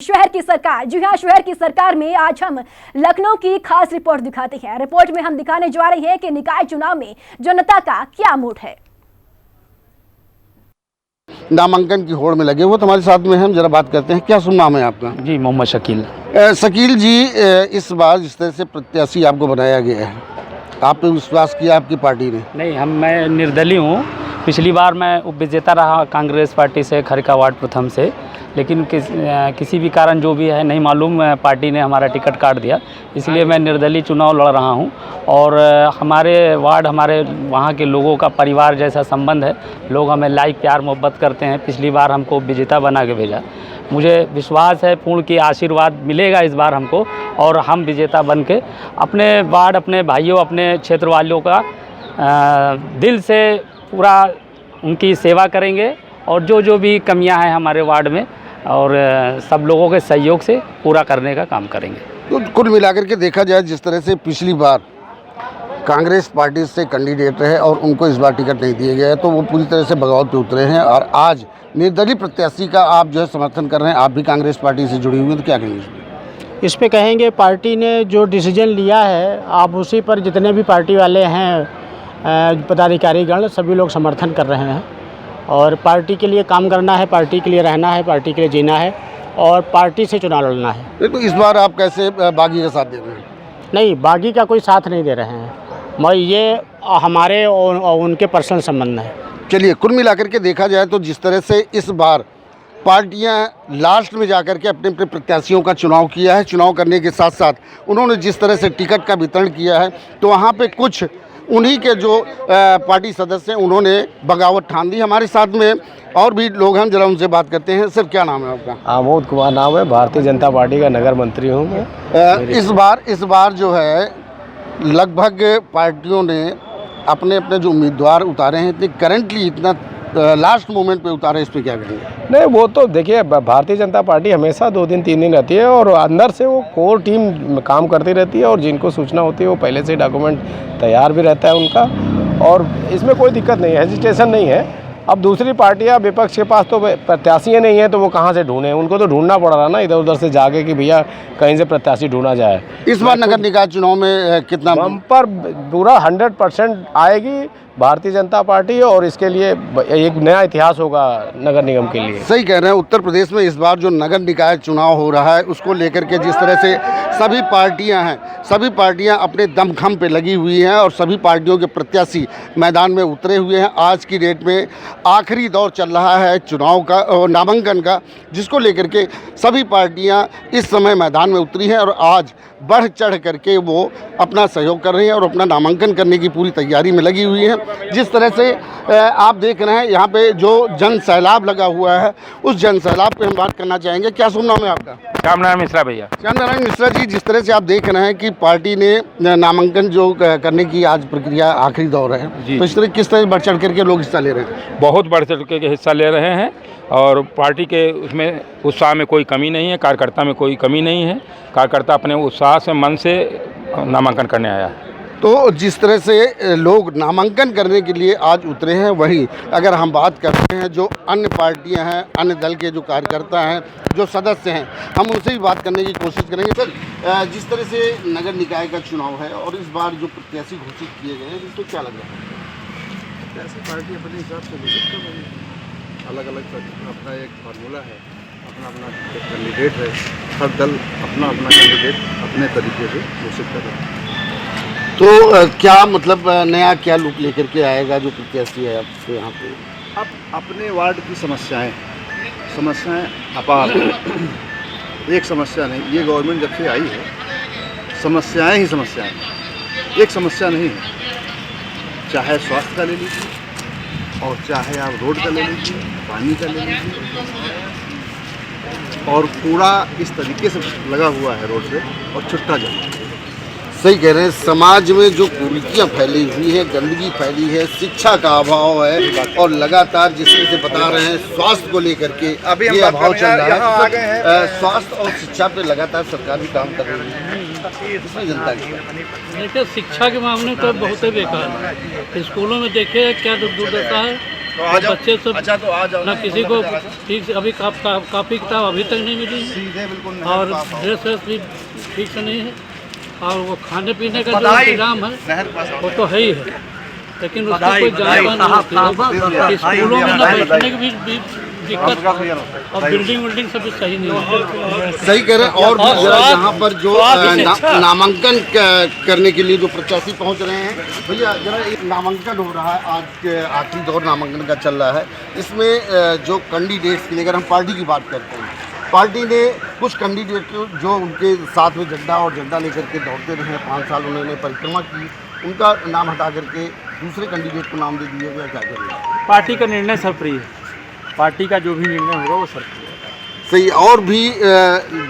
शहर की सरकार, जी हाँ, शहर की सरकार में आज हम लखनऊ की खास रिपोर्ट दिखाते हैं। रिपोर्ट में हम दिखाने जा रहे हैं कि निकाय चुनाव में जनता का क्या मूड है। नामांकन की होड़ में लगे हुए हमारे साथ में हम जरा बात करते हैं। क्या शुभ नाम है आपका? जी, मोहम्मद शकील। शकील जी, इस बार जिस तरह से प्रत्याशी आपको बनाया गया है, आप पे विश्वास किया आपकी पार्टी ने? नहीं, मैं निर्दलीय हूँ। पिछली बार मैं उप विजेता रहा कांग्रेस पार्टी से, खरिका वार्ड प्रथम से, लेकिन किसी भी कारण जो भी है नहीं मालूम, पार्टी ने हमारा टिकट काट दिया, इसलिए मैं निर्दलीय चुनाव लड़ रहा हूँ। और हमारे वार्ड, हमारे वहाँ के लोगों का परिवार जैसा संबंध है। लोग हमें लाइक प्यार मोहब्बत करते हैं। पिछली बार हमको विजेता बना के भेजा। मुझे विश्वास है पूर्ण की आशीर्वाद मिलेगा इस बार हमको, और हम विजेता बन के अपने वार्ड, अपने भाइयों, अपने क्षेत्र वालों का दिल से पूरा उनकी सेवा करेंगे, और जो भी कमियां हैं हमारे वार्ड में, और सब लोगों के सहयोग से पूरा करने का काम करेंगे। तो कुल मिलाकर के देखा जाए, जिस तरह से पिछली बार कांग्रेस पार्टी से कैंडिडेट रहे और उनको इस बार टिकट नहीं दिया गया है, तो वो पूरी तरह से बगावत पे उतरे हैं, और आज निर्दलीय प्रत्याशी का आप जो है समर्थन कर रहे हैं। आप भी कांग्रेस पार्टी से जुड़ी हुई हैं, तो क्या कहेंगे इस पे? कहेंगे पार्टी ने जो डिसीजन लिया है, आप उसी पर जितने भी पार्टी वाले हैं, पदाधिकारीगण, सभी लोग समर्थन कर रहे हैं। और पार्टी के लिए काम करना है, पार्टी के लिए रहना है, पार्टी के लिए जीना है, और पार्टी से चुनाव लड़ना है। तो इस बार आप कैसे बागी का साथ दे रहे हैं? नहीं, बागी का कोई साथ नहीं दे रहे हैं। मैं ये हमारे और उनके पर्सनल संबंध है। चलिए, कुल मिलाकर के देखा जाए तो जिस तरह से इस बार पार्टियां लास्ट में जाकर के अपने अपने प्रत्याशियों का चुनाव किया है, चुनाव करने के साथ साथ उन्होंने जिस तरह से टिकट का वितरण किया है, तो वहाँ पे कुछ उन्हीं के जो पार्टी सदस्य हैं उन्होंने बगावत ठान दी। हमारे साथ में और भी लोग हैं, जरा उनसे बात करते हैं। सर, क्या नाम है आपका? आमोद कुमार नाम है, भारतीय जनता पार्टी का नगर मंत्री हूँ मैं। इस बार जो है लगभग पार्टियों ने अपने अपने जो उम्मीदवार उतारे हैं, इतने करंटली इतना लास्ट मोमेंट पे उतारे, इस पे क्या कहेंगे? नहीं, वो तो देखिए, भारतीय जनता पार्टी हमेशा 2 दिन 3 दिन रहती है, और अंदर से वो कोर टीम काम करती रहती है, और जिनको सूचना होती है वो पहले से डॉक्यूमेंट तैयार भी रहता है उनका, और इसमें कोई दिक्कत नहीं है, हेजिटेशन नहीं है। अब दूसरी पार्टियां, विपक्ष के पास तो प्रत्याशी नहीं है, तो वो कहाँ से ढूंढें? उनको तो ढूंढना पड़ रहा ना इधर उधर से जाके कि भैया कहीं से प्रत्याशी ढूंढा जाए। इस बार नगर निकाय चुनाव में कितना बम्पर पूरा 100% आएगी भारतीय जनता पार्टी, और इसके लिए एक नया इतिहास होगा नगर निगम के लिए। सही कह रहे हैं। उत्तर प्रदेश में इस बार जो नगर निकाय चुनाव हो रहा है, उसको लेकर के जिस तरह से सभी पार्टियां हैं, सभी पार्टियां अपने दमखम पे लगी हुई हैं, और सभी पार्टियों के प्रत्याशी मैदान में उतरे हुए हैं। आज की डेट में आखिरी दौर चल रहा है चुनाव का, नामांकन का, जिसको लेकर के सभी पार्टियां इस समय मैदान में उतरी हैं, और आज बढ़ चढ़ करके वो अपना सहयोग कर रही हैं और अपना नामांकन करने की पूरी तैयारी में लगी हुई हैं। जिस तरह से आप देख रहे हैं यहाँ पे जो जन सैलाब लगा हुआ है, उस जन सैलाब पे हम बात करना चाहेंगे। क्या शुभ नाम है आपका? श्यामनारायण मिश्रा भैया। श्यामनारायण मिश्रा जी, जिस तरह से आप देख रहे हैं कि पार्टी ने नामांकन जो करने की आज प्रक्रिया आखिरी दौर है, तो इस तरह किस तरह बढ़ चढ़ करके लोग हिस्सा ले रहे हैं? बहुत बढ़ चढ़ के हिस्सा ले रहे हैं, और पार्टी के उसमें उत्साह में कोई कमी नहीं है, कार्यकर्ता में कोई कमी नहीं है। कार्यकर्ता अपने उत्साह से, मन से नामांकन करने आया है। तो जिस तरह से लोग नामांकन करने के लिए आज उतरे हैं, वहीं अगर हम बात करते हैं जो अन्य पार्टियां हैं, अन्य दल के जो कार्यकर्ता हैं, जो सदस्य हैं, हम उनसे भी बात करने की कोशिश करेंगे। सर, जिस तरह से नगर निकाय का चुनाव है और इस बार जो प्रत्याशी घोषित किए गए हैं, इसमें क्या लग रहा है? प्रत्याशी पार्टी अपने हिसाब से घोषित कर रही है। अलग अलग अपना एक फार्मूला है, अपना अपना कैंडिडेट है। हर दल अपना अपना कैंडिडेट अपने तरीके से घोषित कर रहा है। तो क्या मतलब नया क्या लुक लेकर के आएगा जो प्रत्याशी है आपसे यहाँ पे? अब अपने वार्ड की समस्याएं अपार हैं। एक समस्या नहीं, ये गवर्नमेंट जब से आई है समस्याएं ही समस्याएं, एक समस्या नहीं है। चाहे स्वास्थ्य का ले लीजिए, और चाहे आप रोड का ले लीजिए, पानी का ले लीजिए, और कूड़ा इस तरीके से लगा हुआ है रोड पे, और छुट्टा जाए। सही कह रहे हैं। समाज में जो कुरीतियाँ फैली हुई है, गंदगी फैली है, शिक्षा का अभाव है, और लगातार जिसमें से बता रहे हैं स्वास्थ्य को लेकर के ये अभाव चल रहा है। स्वास्थ्य और शिक्षा पे लगातार सरकार भी काम कर रही है, इसमें जनता की देखिए, शिक्षा के मामले में तो बहुत ही बेकार है। स्कूलों में देखिए क्या दुर्दशा है, तो आ जाओ। बच्चे सब अच्छा तो आ जाओ ना किसी को ठीक से अभी कापी किताब अभी तक नहीं मिली सीधे बिल्कुल और ड्रेस व्रेस भी ठीक से नहीं है और वो खाने पीने का जो इंतजाम है नहर पास वो तो है ही है, लेकिन उसको कोई जानकारी नहीं होती। स्कूलों में ना बैठने की भी दिक्कत और बिल्डिंग सब भी सही नहीं है। सही कह रहे हैं। और भी जरा यहाँ पर जो नामांकन करने के लिए जो प्रत्याशी पहुँच रहे हैं, भैया जरा एक नामांकन हो रहा है, आज के आखिरी दौर नामांकन का चल रहा है। इसमें जो कैंडिडेट्स के लिए अगर हम पार्टी की बात करते हैं, पार्टी ने कुछ कैंडिडेट जो उनके साथ में झंडा लेकर के दौड़ते रहे, 5 साल उन्होंने परिक्रमा की, उनका नाम हटा करके दूसरे कैंडिडेट को नाम दे दिया गया। क्या करेंगे? पार्टी का निर्णय सर्वप्रिय है, पार्टी का जो भी निर्णय होगा वो सर्वप्रिय है। सही। और भी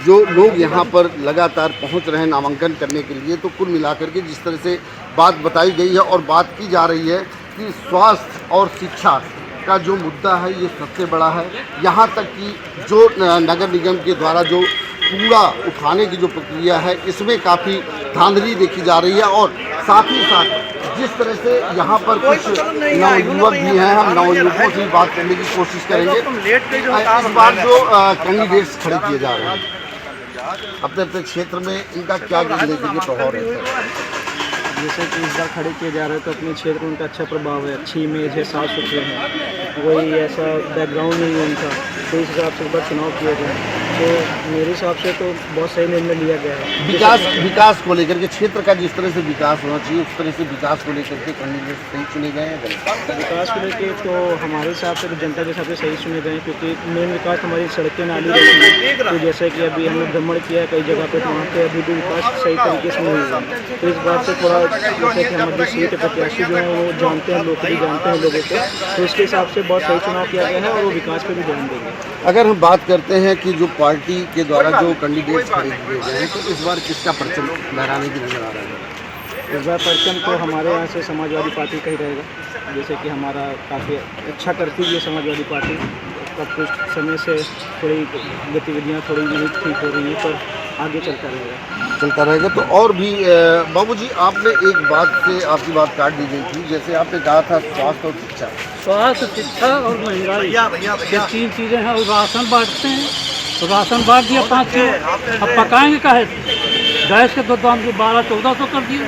जो लोग यहाँ पर लगातार पहुँच रहे हैं नामांकन करने के लिए, तो कुल मिलाकर के जिस तरह से बात बताई गई है और बात की जा रही है कि स्वास्थ्य और शिक्षा का जो मुद्दा है ये सबसे बड़ा है। यहाँ तक कि जो नगर निगम के द्वारा जो कूड़ा उठाने की जो प्रक्रिया है, इसमें काफ़ी धांधली देखी जा रही है। और साथ ही साथ जिस तरह से यहाँ पर कुछ नवयुवक भी हैं, हम नवयुवकों से बात करने की कोशिश करेंगे। इस बार जो कैंडिडेट्स खड़े किए जा रहे हैं अपने अपने क्षेत्र में, इनका क्या जिंदगी के प्रभाव रहता है? जैसे कि इस बार खड़े किए जा रहे हैं तो अपने क्षेत्र में उनका अच्छा प्रभाव है, अच्छी इमेज है, साफ सुथरे हैं, कोई ऐसा बैकग्राउंड नहीं है उनका, तो इस हिसाब से एक बार चुनाव किया गया। तो मेरे हिसाब से तो बहुत सही निर्णय लिया गया है। विकास को लेकर के, क्षेत्र का जिस तरह से विकास होना चाहिए उस तरह से विकास को लेकर के कैंडिडेट सही चुने गए हैं। विकास को लेकर तो हमारे हिसाब से तो जनता के हिसाब से सही चुने गए हैं, क्योंकि मेन विकास हमारी सड़कें नाली रहती है। तो जैसे कि अभी हमने भ्रमण किया कई जगह पे, तो वहाँ पे अभी भी विकास सही तरीके से नहीं हुआ। तो इस बात से थोड़ा जैसे कि हमारे सीट प्रत्याशी जो हैं वो जानते हैं, लोग भी जानते हैं लोगों को, तो उसके हिसाब से बहुत सही चुनाव किया गया है और वो विकास पे भी ध्यान देंगे। अगर हम बात करते हैं कि जो पार्टी के द्वारा जो कैंडिडेट्स खड़े किए गए हैं, तो इस बार किसका परचम लहराने की नजर आ रहा है? इस बार परचम तो हमारे यहाँ से समाजवादी पार्टी का ही रहेगा। जैसे कि हमारा काफ़ी अच्छा करती है समाजवादी पार्टी, तब कुछ समय से थोड़ी गतिविधियाँ थोड़ी नहीं ठीक हो रही हैं, पर आगे चलता रहेगा। तो और भी बाबूजी, आपने एक बात से आपकी बात काट दी गई थी, जैसे आपने कहा था स्वास्थ्य और शिक्षा। स्वास्थ्य, शिक्षा और महंगाई, ये 3 चीज़ें हैं। और राशन बांटते हैं, तो राशन बांट दिया 5 किलो, अब पकाएंगे काहे? गैस के दाम 1200-1400 कर दिए।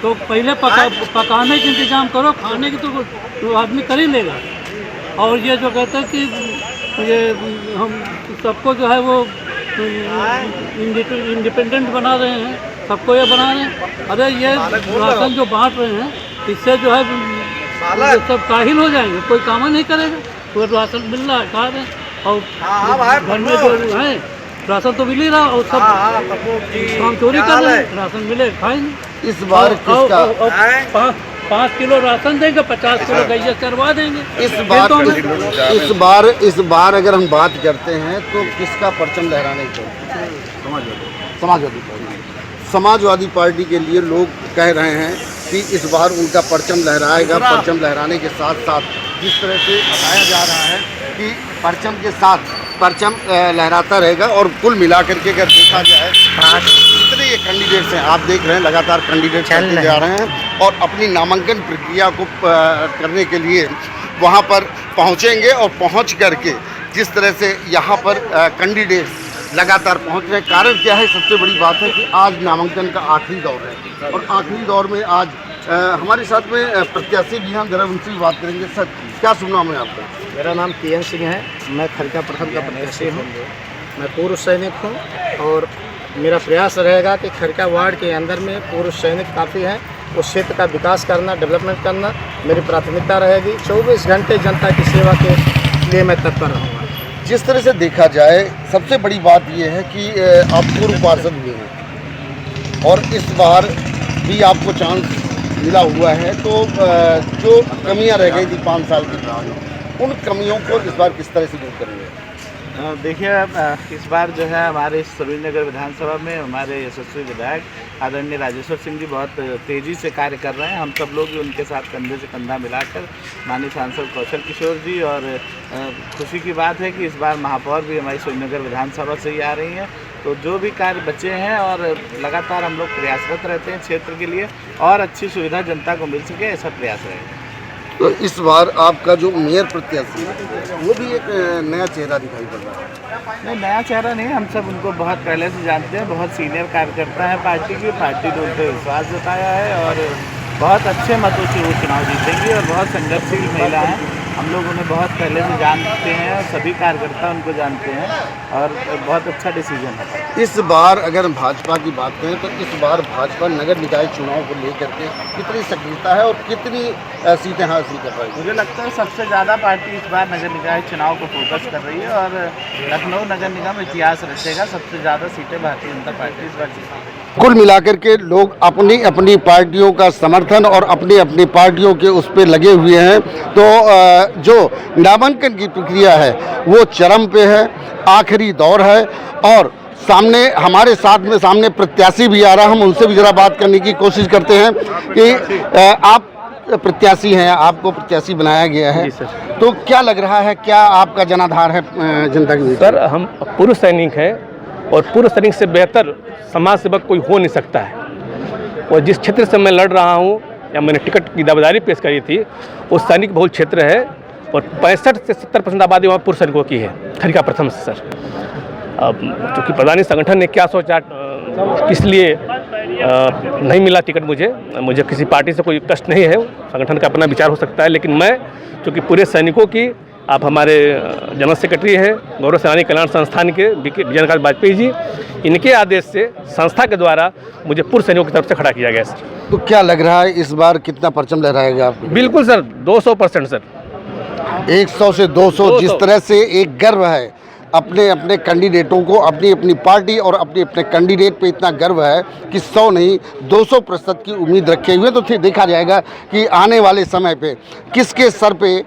तो पहले पकाने के इंतजाम करो, खाने की तो आदमी कर ही लेगा। और ये जो कहते हैं कि ये हम सबको जो है वो इंडिपेंडेंट बना रहे हैं, सबको ये बना रहे हैं। अरे ये राशन जो बांट रहे हैं, इससे जो है सब काहिल हो जाएंगे, कोई काम नहीं करेगा। तो राशन मिल रहा है, खा रहे हैं, और घर में जो है राशन तो मिल ही रहा, और सब काम चोरी कर रहे हैं, राशन मिले खाएंगे। इस बार किसका 5 किलो राशन देंगे, 50 किलो गैया करवा देंगे। इस बार अगर हम बात करते हैं तो किसका परचम लहराने को? समाजवादी पार्टी के लिए लोग कह रहे हैं कि इस बार उनका परचम लहराएगा। परचम लहराने के साथ साथ जिस तरह से बताया जा रहा है कि परचम के साथ परचम लहराता रहेगा। और कुल मिलाकर के अगर देखा जाए जितने ये कैंडिडेट्स हैं, आप देख रहे हैं लगातार कैंडिडेट चलते जा रहे हैं और अपनी नामांकन प्रक्रिया को करने के लिए वहाँ पर पहुँचेंगे। और पहुँच करके जिस तरह से यहाँ पर कैंडिडेट्स लगातार पहुँच रहे हैं, कारण क्या है? सबसे बड़ी बात है कि आज नामांकन का आखिरी दौर है और आखिरी दौर में आज हमारे साथ में प्रत्याशी भी हैं, जरा उनसे भी बात करेंगे। सर, क्या सुनना है आपका? मेरा नाम केएन सिंह है, मैं खरका प्रथम का प्रत्याशी हूँ। मैं पूर्व सैनिक हूँ और मेरा प्रयास रहेगा कि खरका वार्ड के अंदर में पूर्व सैनिक काफ़ी हैं, उस क्षेत्र का विकास करना, डेवलपमेंट करना मेरी प्राथमिकता रहेगी। 24 घंटे जनता की सेवा के लिए मैं तत्पर रहूँगा। जिस तरह से देखा जाए, सबसे बड़ी बात यह है कि आप पूर्व पार्षद हुए हैं और इस बार भी आपको चांस मिला हुआ है, तो जो कमियां रह गई थी 5 साल के बाद, उन कमियों को इस बार किस तरह से दूर करेंगे? देखिए, इस बार जो है हमारे सरोजनगर विधानसभा में हमारे यशस्वी विधायक आदरणीय राजेश्वर सिंह जी बहुत तेज़ी से कार्य कर रहे हैं। हम सब लोग उनके साथ कंधे से कंधा मिलाकर, माननीय सांसद कौशल किशोर जी, और खुशी की बात है कि इस बार महापौर भी हमारी सरोजनगर विधानसभा से ही आ रही हैं। तो जो भी कार्य बचे हैं और लगातार हम लोग प्रयासरत रहते हैं क्षेत्र के लिए और अच्छी सुविधा जनता को मिल सके, ऐसा प्रयास रहेगा। तो इस बार आपका जो मेयर प्रत्याशी है वो भी एक नया चेहरा दिखाई पड़ रहा है। नहीं, नया चेहरा नहीं, हम सब उनको बहुत पहले से जानते हैं, बहुत सीनियर कार्यकर्ता है पार्टी की। पार्टी ने उन पर विश्वास जताया है और बहुत अच्छे मतों से वो चुनाव जीतेंगी और बहुत संघर्षशील महिला हैं। हम लोग उन्हें बहुत पहले से जानते हैं और सभी कार्यकर्ता उनको जानते हैं और बहुत अच्छा डिसीजन है। इस बार अगर भाजपा की बात करें तो इस बार भाजपा नगर निकाय चुनाव को लेकर के कितनी सक्रियता है और कितनी सीटें हासिल कर रही है? मुझे लगता है सबसे ज़्यादा पार्टी इस बार नगर निकाय चुनाव को फोकस कर रही है और लखनऊ नगर निगम इतिहास रचेगा। सबसे ज़्यादा सीटें भारतीय जनता पार्टी इस बार जीतेगी। कुल मिलाकर के लोग अपनी अपनी पार्टियों का समर्थन और अपनी अपनी पार्टियों के उस पर लगे हुए हैं। तो जो नामांकन की प्रक्रिया है वो चरम पे है, आखिरी दौर है और सामने हमारे सामने प्रत्याशी भी आ रहा है। हम उनसे भी ज़रा बात करने की कोशिश करते हैं कि आप प्रत्याशी हैं, आपको प्रत्याशी बनाया गया है, तो क्या लग रहा है, क्या आपका जनाधार है जनता के? सर, हम पूर्व सैनिक हैं और पूर्व सैनिक से बेहतर समाज सेवक कोई हो नहीं सकता है। और जिस क्षेत्र से मैं लड़ रहा हूँ या मैंने टिकट की दावेदारी पेश करी थी वो सैनिक बहुल क्षेत्र है और 65 से 70% आबादी वहाँ पूर्व सैनिकों की है, खरिका प्रथम से। सर, अब चूँकि पता नहीं संगठन ने क्या सोचा, किस लिए नहीं मिला टिकट मुझे किसी पार्टी से कोई कष्ट नहीं है, संगठन का अपना विचार हो सकता है, लेकिन मैं चूँकि पूरे सैनिकों की, आप हमारे जनरल सेक्रेटरी हैं गौरव सेनानी कल्याण संस्थान के विजय प्रकाश वाजपेयी जी, इनके आदेश से संस्था के द्वारा मुझे पूर्व सैनिकों की तरफ से खड़ा किया गया। सर, तो क्या लग रहा है इस बार कितना परचम लहराएगा आपको? बिल्कुल सर, 200% सर, 100 से 200। जिस तरह से एक गर्व है अपने अपने कैंडिडेटों को, अपनी अपनी पार्टी और अपने अपने कैंडिडेट पे इतना गर्व है कि 100 नहीं 200% की उम्मीद रखे हुए। तो फिर देखा जाएगा कि आने वाले समय पे किसके सर पे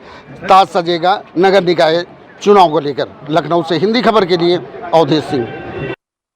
ताज सजेगा नगर निकाय चुनाव को लेकर। लखनऊ से हिंदी खबर के लिए अवधेश सिंह।